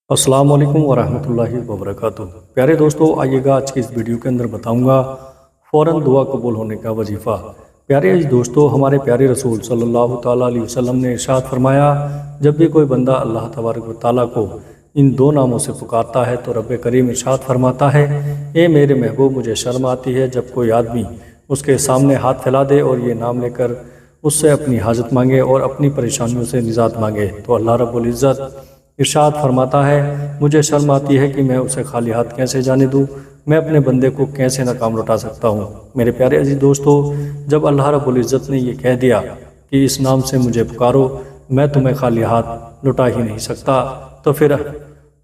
السلام علیکم ورحمۃ اللہ وبرکاتہ۔ پیارے دوستو، آئیے گا آج کی اس ویڈیو کے اندر بتاؤں گا فوراً دعا قبول ہونے کا وظیفہ۔ پیارے دوستو، ہمارے پیارے رسول صلی اللہ تعالیٰ علیہ وسلم نے ارشاد فرمایا، جب بھی کوئی بندہ اللہ تبارک و تعالیٰ کو ان دو ناموں سے پکارتا ہے تو رب کریم ارشاد فرماتا ہے، اے میرے محبوب، مجھے شرم آتی ہے جب کوئی آدمی اس کے سامنے ہاتھ پھیلا دے اور یہ نام لے کر اس سے اپنی حاجت مانگے اور اپنی پریشانیوں سے نجات مانگے تو اللہ رب العزت ارشاد فرماتا ہے، مجھے شرم آتی ہے کہ میں اسے خالی ہاتھ کیسے جانے دوں، میں اپنے بندے کو کیسے ناکام لوٹا سکتا ہوں۔ میرے پیارے عزیز دوستو، جب اللہ رب العزت نے یہ کہہ دیا کہ اس نام سے مجھے پکارو، میں تمہیں خالی ہاتھ لٹا ہی نہیں سکتا، تو پھر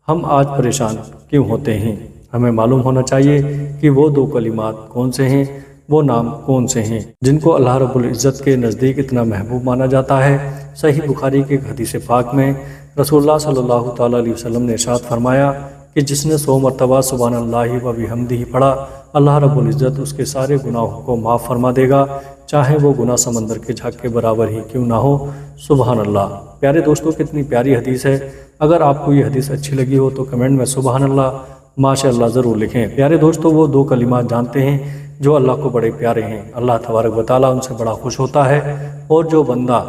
ہم آج پریشان کیوں ہوتے ہیں؟ ہمیں معلوم ہونا چاہیے کہ وہ دو کلمات کون سے ہیں، وہ نام کون سے ہیں جن کو اللہ رب العزت کے نزدیک اتنا محبوب مانا جاتا ہے۔ صحیح بخاری کے حدیث پاک میں رسول اللہ صلی اللہ تعالیٰ علیہ وسلم نے ارشاد فرمایا کہ جس نے 100 مرتبہ سبحان اللہ و بحمدہ پڑھا، اللہ رب العزت اس کے سارے گناہوں کو معاف فرما دے گا، چاہے وہ گناہ سمندر کے جھاگ کے برابر ہی کیوں نہ ہو۔ سبحان اللہ۔ پیارے دوستوں، کتنی پیاری حدیث ہے۔ اگر آپ کو یہ حدیث اچھی لگی ہو تو کمنٹ میں سبحان اللہ ماشاء اللہ ضرور لکھیں۔ پیارے دوستوں، وہ دو کلمات جانتے ہیں جو اللہ کو بڑے پیارے ہیں، اللہ تبارک و تعالیٰ ان سے بڑا خوش ہوتا ہے، اور جو بندہ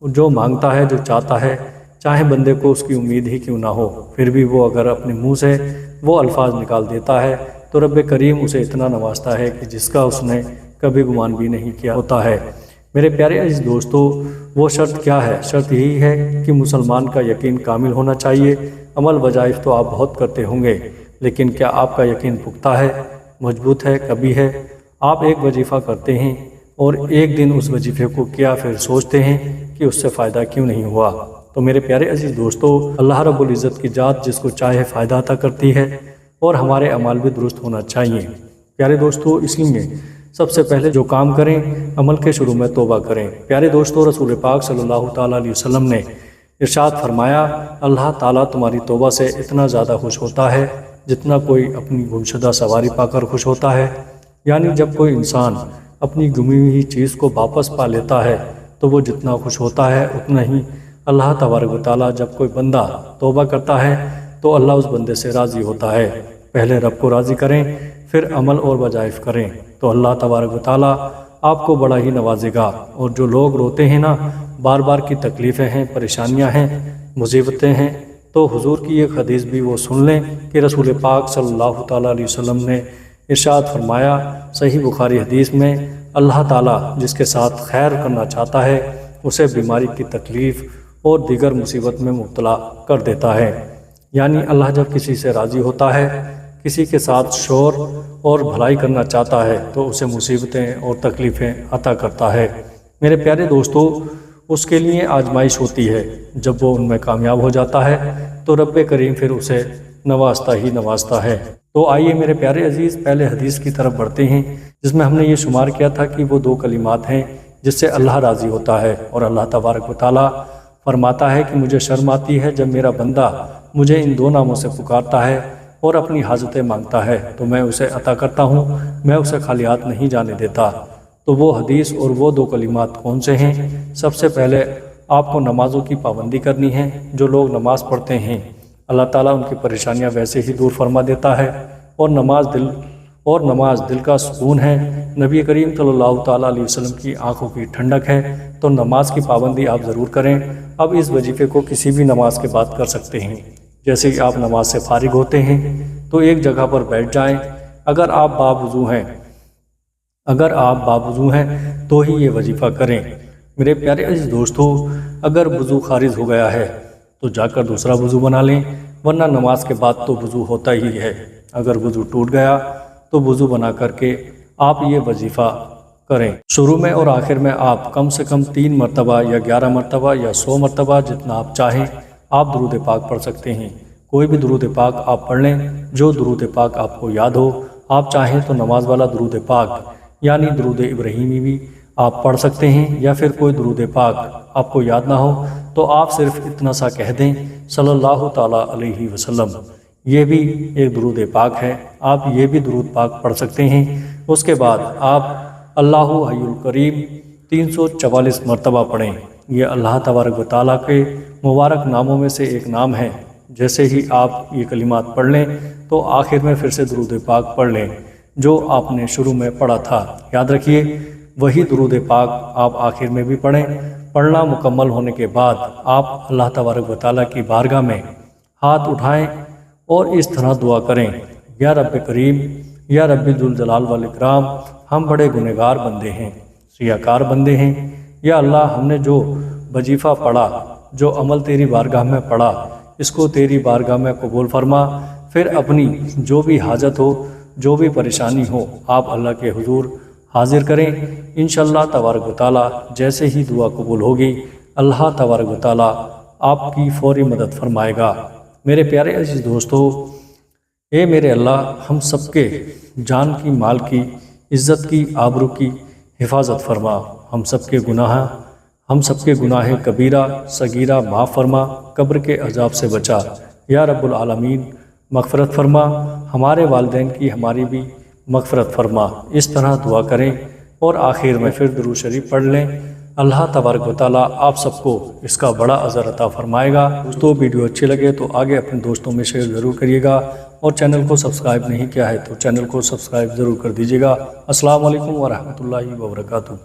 جو مانگتا ہے، جو چاہتا ہے، چاہے بندے کو اس کی امید ہی کیوں نہ ہو، پھر بھی وہ اگر اپنے منہ سے وہ الفاظ نکال دیتا ہے تو رب کریم اسے اتنا نوازتا ہے کہ جس کا اس نے کبھی گمان بھی نہیں کیا ہوتا ہے۔ میرے پیارے عزیز دوستو، وہ شرط کیا ہے؟ شرط یہی ہے کہ مسلمان کا یقین کامل ہونا چاہیے۔ عمل وظائف تو آپ بہت کرتے ہوں گے، لیکن کیا آپ کا یقین پختہ ہے، مضبوط ہے؟ کبھی ہے آپ ایک وظیفہ کرتے ہیں اور ایک دن اس وظیفے کو کیا پھر سوچتے ہیں کہ اس سے فائدہ کیوں نہیں ہوا؟ تو میرے پیارے عزیز دوستو، اللہ رب العزت کی ذات جس کو چاہے فائدہ عطا کرتی ہے، اور ہمارے اعمال بھی درست ہونا چاہیے۔ پیارے دوستو، اس لیے سب سے پہلے جو کام کریں، عمل کے شروع میں توبہ کریں۔ پیارے دوستو، رسول پاک صلی اللہ تعالیٰ علیہ وسلم نے ارشاد فرمایا، اللہ تعالیٰ تمہاری توبہ سے اتنا زیادہ خوش ہوتا ہے جتنا کوئی اپنی گمشدہ سواری پا کر خوش ہوتا ہے۔ یعنی جب کوئی انسان اپنی گمی ہوئی چیز کو واپس پا لیتا ہے تو وہ جتنا خوش ہوتا ہے، اتنا ہی اللہ تبارک و تعالیٰ جب کوئی بندہ توبہ کرتا ہے تو اللہ اس بندے سے راضی ہوتا ہے۔ پہلے رب کو راضی کریں، پھر عمل اور وظائف کریں تو اللہ تبارک و تعالیٰ آپ کو بڑا ہی نوازے گا۔ اور جو لوگ روتے ہیں نا، بار بار کی تکلیفیں ہیں، پریشانیاں ہیں، مصیبتیں ہیں، تو حضور کی ایک حدیث بھی وہ سن لیں کہ رسول پاک صلی اللہ تعالیٰ علیہ وسلم نے ارشاد فرمایا، صحیح بخاری حدیث میں، اللہ تعالیٰ جس کے ساتھ خیر کرنا چاہتا ہے اسے بیماری کی تکلیف اور دیگر مصیبت میں مبتلا کر دیتا ہے۔ یعنی اللہ جب کسی سے راضی ہوتا ہے، کسی کے ساتھ شور اور بھلائی کرنا چاہتا ہے تو اسے مصیبتیں اور تکلیفیں عطا کرتا ہے۔ میرے پیارے دوستو، اس کے لیے آزمائش ہوتی ہے، جب وہ ان میں کامیاب ہو جاتا ہے تو رب کریم پھر اسے نوازتا ہی نوازتا ہے۔ تو آئیے میرے پیارے عزیز، پہلے حدیث کی طرف بڑھتے ہیں، جس میں ہم نے یہ شمار کیا تھا کہ وہ دو کلمات ہیں جس سے اللہ راضی ہوتا ہے، اور اللہ تبارک و تعالیٰ فرماتا ہے کہ مجھے شرم آتی ہے جب میرا بندہ مجھے ان دو ناموں سے پکارتا ہے اور اپنی حاجتیں مانگتا ہے تو میں اسے عطا کرتا ہوں، میں اسے خالی ہاتھ نہیں جانے دیتا۔ تو وہ حدیث اور وہ دو کلمات کون سے ہیں؟ سب سے پہلے آپ کو نمازوں کی پابندی کرنی ہے۔ جو لوگ نماز پڑھتے ہیں، اللہ تعالیٰ ان کی پریشانیاں ویسے ہی دور فرما دیتا ہے، اور نماز دل کا سکون ہے۔ نبی کریم صلی اللہ تعالیٰ علیہ وسلم کی آنکھوں کی ٹھنڈک ہے۔ تو نماز کی پابندی آپ ضرور کریں۔ اب اس وظیفے کو کسی بھی نماز کے بعد کر سکتے ہیں۔ جیسے کہ آپ نماز سے فارغ ہوتے ہیں تو ایک جگہ پر بیٹھ جائیں۔ اگر آپ باوضو ہیں تو ہی یہ وظیفہ کریں۔ میرے پیارے عزیز دوستو، اگر وضو خارج ہو گیا ہے تو جا کر دوسرا وضو بنا لیں، ورنہ نماز کے بعد تو وضو ہوتا ہی ہے۔ اگر وضو ٹوٹ گیا تو وضو بنا کر کے آپ یہ وظیفہ کریں۔ شروع میں اور آخر میں آپ کم سے کم 3 مرتبہ یا 11 مرتبہ یا 100 مرتبہ جتنا آپ چاہیں آپ درود پاک پڑھ سکتے ہیں۔ کوئی بھی درود پاک آپ پڑھ لیں، جو درود پاک آپ کو یاد ہو۔ آپ چاہیں تو نماز والا درود پاک یعنی درود ابراہیمی بھی آپ پڑھ سکتے ہیں، یا پھر کوئی درود پاک آپ کو یاد نہ ہو تو آپ صرف اتنا سا کہہ دیں، صلی اللہ تعالیٰ علیہ وسلم۔ یہ بھی ایک درود پاک ہے، آپ یہ بھی درود پاک پڑھ سکتے ہیں۔ اس کے بعد آپ اللہ حی الکریم 344 مرتبہ پڑھیں۔ یہ اللہ تبارک و تعالیٰ کے مبارک ناموں میں سے ایک نام ہے جیسے ہی آپ یہ کلمات پڑھ لیں تو آخر میں پھر سے درود پاک پڑھ لیں جو آپ نے شروع میں پڑھا تھا۔ یاد رکھیے وہی درود پاک آپ آخر میں بھی پڑھیں۔ پڑھنا مکمل ہونے کے بعد آپ اللہ تبارک و تعالیٰ کی بارگاہ میں ہاتھ اٹھائیں اور اس طرح دعا کریں، یا رب کریم، یا رب ذوالجلال والاکرام، ہم بڑے گنہگار بندے ہیں، سیاکار بندے ہیں، یا اللہ ہم نے جو وظیفہ پڑھا، جو عمل تیری بارگاہ میں پڑھا، اس کو تیری بارگاہ میں قبول فرما۔ پھر اپنی جو بھی حاجت ہو، جو بھی پریشانی ہو، آپ اللہ کے حضور حاضر کریں۔ انشاءاللہ تبارک و تعالیٰ جیسے ہی دعا قبول ہوگی، اللہ تبارک و تعالیٰ آپ کی فوری مدد فرمائے گا۔ میرے پیارے عزیز دوستو، اے میرے اللہ، ہم سب کے جان کی، مال کی، عزت کی، آبرو کی حفاظت فرما۔ ہم سب کے گناہ کبیرہ صغیرہ معاف فرما، قبر کے عذاب سے بچا، یا رب العالمین مغفرت فرما، ہمارے والدین کی ہماری بھی مغفرت فرما۔ اس طرح دعا کریں اور آخر میں پھر درود شریف پڑھ لیں۔ اللہ تبارک و تعالیٰ آپ سب کو اس کا بڑا اجر عطا فرمائے گا۔ دوستو ویڈیو اچھی لگے تو آگے اپنے دوستوں میں شیئر ضرور کریے گا، اور چینل کو سبسکرائب نہیں کیا ہے تو چینل کو سبسکرائب ضرور کر دیجیے گا۔ السلام علیکم ورحمۃ اللہ وبرکاتہ۔